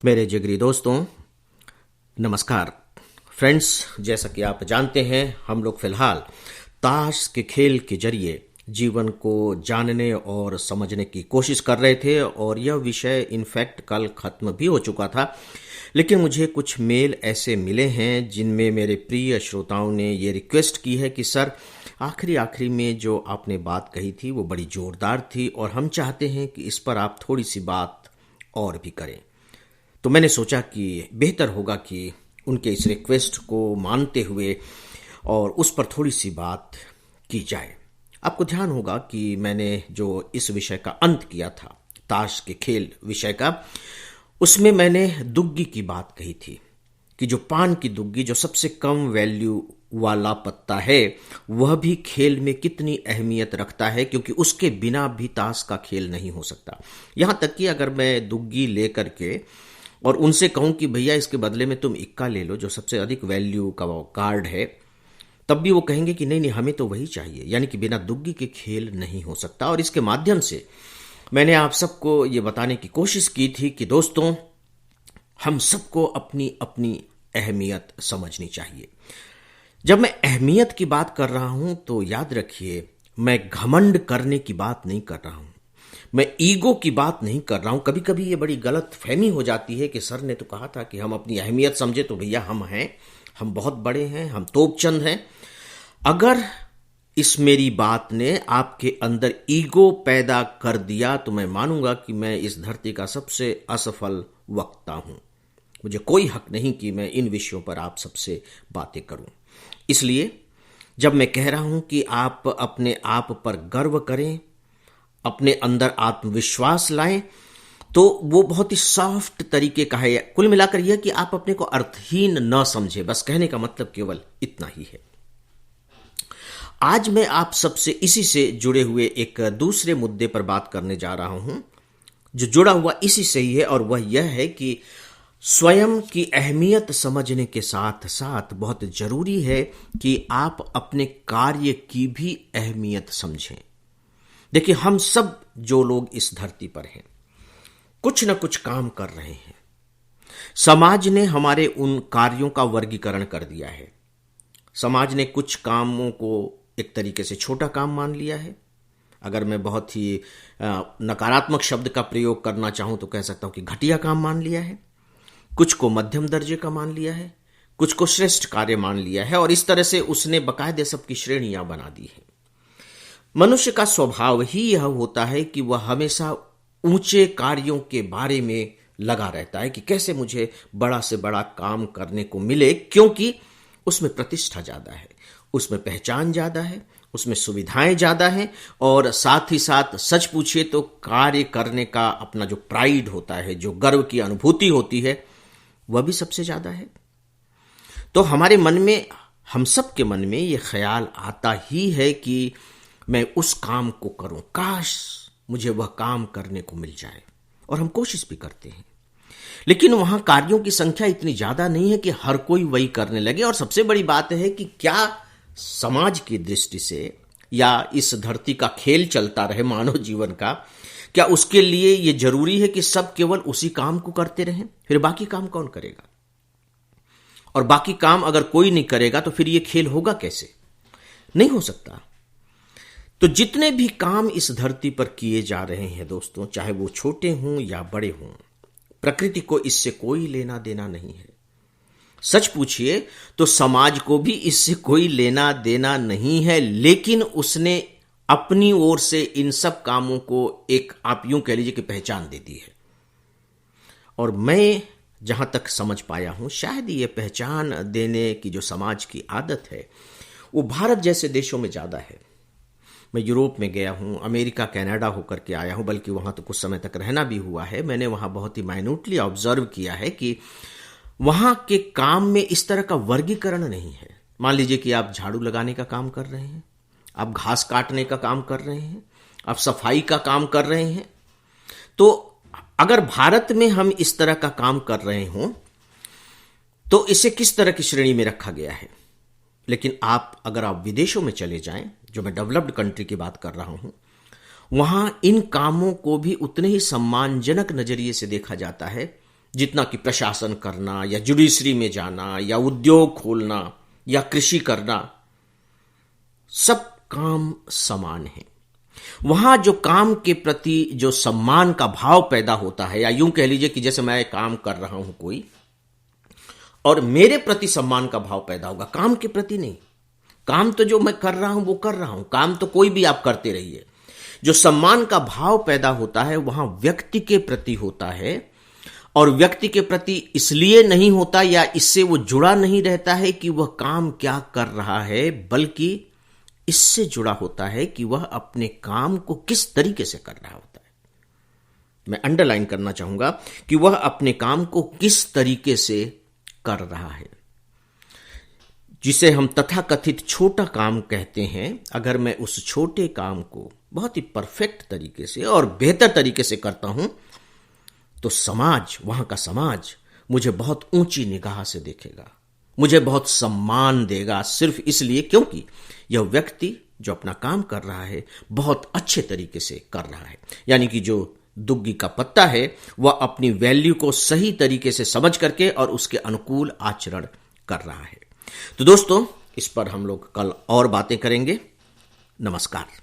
मेरे जिगरी दोस्तों, नमस्कार। फ्रेंड्स, जैसा कि आप जानते हैं, हम लोग फिलहाल ताश के खेल के जरिए जीवन को जानने और समझने की कोशिश कर रहे थे और यह विषय इनफैक्ट कल खत्म भी हो चुका था। लेकिन मुझे कुछ मेल ऐसे मिले हैं जिनमें मेरे प्रिय श्रोताओं ने ये रिक्वेस्ट की है कि सर, आखिरी में जो आपने बात कही थी वो बड़ी जोरदार थी और हम चाहते हैं कि इस पर आप थोड़ी सी बात और भी करें। तो मैंने सोचा कि बेहतर होगा कि उनके इस रिक्वेस्ट को मानते हुए और उस पर थोड़ी सी बात की जाए। आपको ध्यान होगा कि मैंने जो इस विषय का अंत किया था, ताश के खेल विषय का, उसमें मैंने दुग्गी की बात कही थी कि जो पान की दुग्गी, जो सबसे कम वैल्यू वाला पत्ता है, वह भी खेल में कितनी अहमियत रखता है, क्योंकि उसके बिना भी ताश का खेल नहीं हो सकता। यहां तक कि अगर मैं दुग्गी लेकर के और उनसे कहूं कि भैया इसके बदले में तुम इक्का ले लो, जो सबसे अधिक वैल्यू का वो कार्ड है, तब भी वो कहेंगे कि नहीं नहीं, हमें तो वही चाहिए। यानी कि बिना दुग्गी के खेल नहीं हो सकता। और इसके माध्यम से मैंने आप सबको ये बताने की कोशिश की थी कि दोस्तों, हम सबको अपनी अपनी अहमियत समझनी चाहिए। जब मैं अहमियत की बात कर रहा हूं तो याद रखिए, मैं घमंड करने की बात नहीं कर रहा हूं, मैं ईगो की बात नहीं कर रहा हूं। कभी कभी ये बड़ी गलत फहमी हो जाती है कि सर ने तो कहा था कि हम अपनी अहमियत समझे, तो भैया हम हैं, हम बहुत बड़े हैं, हम तोपचंद हैं। अगर इस मेरी बात ने आपके अंदर ईगो पैदा कर दिया तो मैं मानूंगा कि मैं इस धरती का सबसे असफल वक्ता हूं। मुझे कोई हक नहीं कि मैं इन विषयों पर आप सबसे बातें करूं। इसलिए जब मैं कह रहा हूं कि आप अपने आप पर गर्व करें, अपने अंदर आत्मविश्वास लाएं, तो वो बहुत ही सॉफ्ट तरीके का है। कुल मिलाकर यह कि आप अपने को अर्थहीन न समझे, बस कहने का मतलब केवल इतना ही है। आज मैं आप सबसे इसी से जुड़े हुए एक दूसरे मुद्दे पर बात करने जा रहा हूं, जो जुड़ा हुआ इसी से ही है, और वह यह है कि स्वयं की अहमियत समझने के साथ साथ बहुत जरूरी है कि आप अपने कार्य की भी अहमियत समझें। देखिए, हम सब जो लोग इस धरती पर हैं, कुछ न कुछ काम कर रहे हैं। समाज ने हमारे उन कार्यों का वर्गीकरण कर दिया है। समाज ने कुछ कामों को एक तरीके से छोटा काम मान लिया है। अगर मैं बहुत ही नकारात्मक शब्द का प्रयोग करना चाहूं तो कह सकता हूं कि घटिया काम मान लिया है। कुछ को मध्यम दर्जे का मान लिया है, कुछ को श्रेष्ठ कार्य मान लिया है, और इस तरह से उसने बाकायदे सबकी श्रेणियां बना दी है। मनुष्य का स्वभाव ही यह होता है कि वह हमेशा ऊंचे कार्यों के बारे में लगा रहता है कि कैसे मुझे बड़ा से बड़ा काम करने को मिले, क्योंकि उसमें प्रतिष्ठा ज्यादा है, उसमें पहचान ज्यादा है, उसमें सुविधाएं ज्यादा हैं, और साथ ही साथ सच पूछिए तो कार्य करने का अपना जो प्राइड होता है, जो गर्व की अनुभूति होती है, वह भी सबसे ज्यादा है। तो हमारे मन में, हम सब के मन में यह ख्याल आता ही है कि मैं उस काम को करूं, काश मुझे वह काम करने को मिल जाए, और हम कोशिश भी करते हैं। लेकिन वहां कार्यों की संख्या इतनी ज्यादा नहीं है कि हर कोई वही करने लगे। और सबसे बड़ी बात है कि क्या समाज की दृष्टि से, या इस धरती का खेल चलता रहे मानव जीवन का, क्या उसके लिए यह जरूरी है कि सब केवल उसी काम को करते रहें? फिर बाकी काम कौन करेगा? और बाकी काम अगर कोई नहीं करेगा तो फिर यह खेल होगा कैसे? नहीं हो सकता। तो जितने भी काम इस धरती पर किए जा रहे हैं दोस्तों, चाहे वो छोटे हों या बड़े हों, प्रकृति को इससे कोई लेना देना नहीं है। सच पूछिए तो समाज को भी इससे कोई लेना देना नहीं है, लेकिन उसने अपनी ओर से इन सब कामों को एक, आप यूं कह लीजिए कि, पहचान दे दी है। और मैं जहां तक समझ पाया हूं, शायद ये पहचान देने की जो समाज की आदत है वो भारत जैसे देशों में ज्यादा है। मैं यूरोप में गया हूं, अमेरिका, कनाडा होकर के आया हूं, बल्कि वहां तो कुछ समय तक रहना भी हुआ है। मैंने वहां बहुत ही माइन्यूटली ऑब्जर्व किया है कि वहां के काम में इस तरह का वर्गीकरण नहीं है। मान लीजिए कि आप झाड़ू लगाने का काम कर रहे हैं, आप घास काटने का काम कर रहे हैं, आप सफाई का काम कर रहे हैं। तो अगर भारत में हम इस तरह का काम कर रहे हों तो इसे किस तरह की श्रेणी में रखा गया है? लेकिन अगर आप विदेशों में चले जाएं, जो मैं डेवलप्ड कंट्री की बात कर रहा हूं, वहां इन कामों को भी उतने ही सम्मानजनक नजरिए से देखा जाता है जितना कि प्रशासन करना या जुडिशरी में जाना या उद्योग खोलना या कृषि करना, सब काम समान है। वहां जो काम के प्रति जो सम्मान का भाव पैदा होता है, या यूं कह लीजिए कि जैसे मैं काम कर रहा हूं कोई और मेरे प्रति सम्मान का भाव पैदा होगा, काम के प्रति नहीं। काम तो जो मैं कर रहा हूं वो कर रहा हूं, काम तो कोई भी आप करते रहिए। जो सम्मान का भाव पैदा होता है वहां व्यक्ति के प्रति होता है, और व्यक्ति के प्रति इसलिए नहीं होता या इससे वो जुड़ा नहीं रहता है कि वह काम क्या कर रहा है, बल्कि इससे जुड़ा होता है कि वह अपने काम को किस तरीके से कर रहा होता है। मैं अंडरलाइन करना चाहूंगा कि वह अपने काम को किस तरीके से कर रहा है। जिसे हम तथाकथित छोटा काम कहते हैं, अगर मैं उस छोटे काम को बहुत ही परफेक्ट तरीके से और बेहतर तरीके से करता हूं तो समाज, वहां का समाज मुझे बहुत ऊंची निगाह से देखेगा, मुझे बहुत सम्मान देगा, सिर्फ इसलिए क्योंकि यह व्यक्ति जो अपना काम कर रहा है बहुत अच्छे तरीके से कर रहा है। यानी कि जो दुग्गी का पत्ता है वह अपनी वैल्यू को सही तरीके से समझ करके और उसके अनुकूल आचरण कर रहा है। तो दोस्तों, इस पर हम लोग कल और बातें करेंगे। नमस्कार।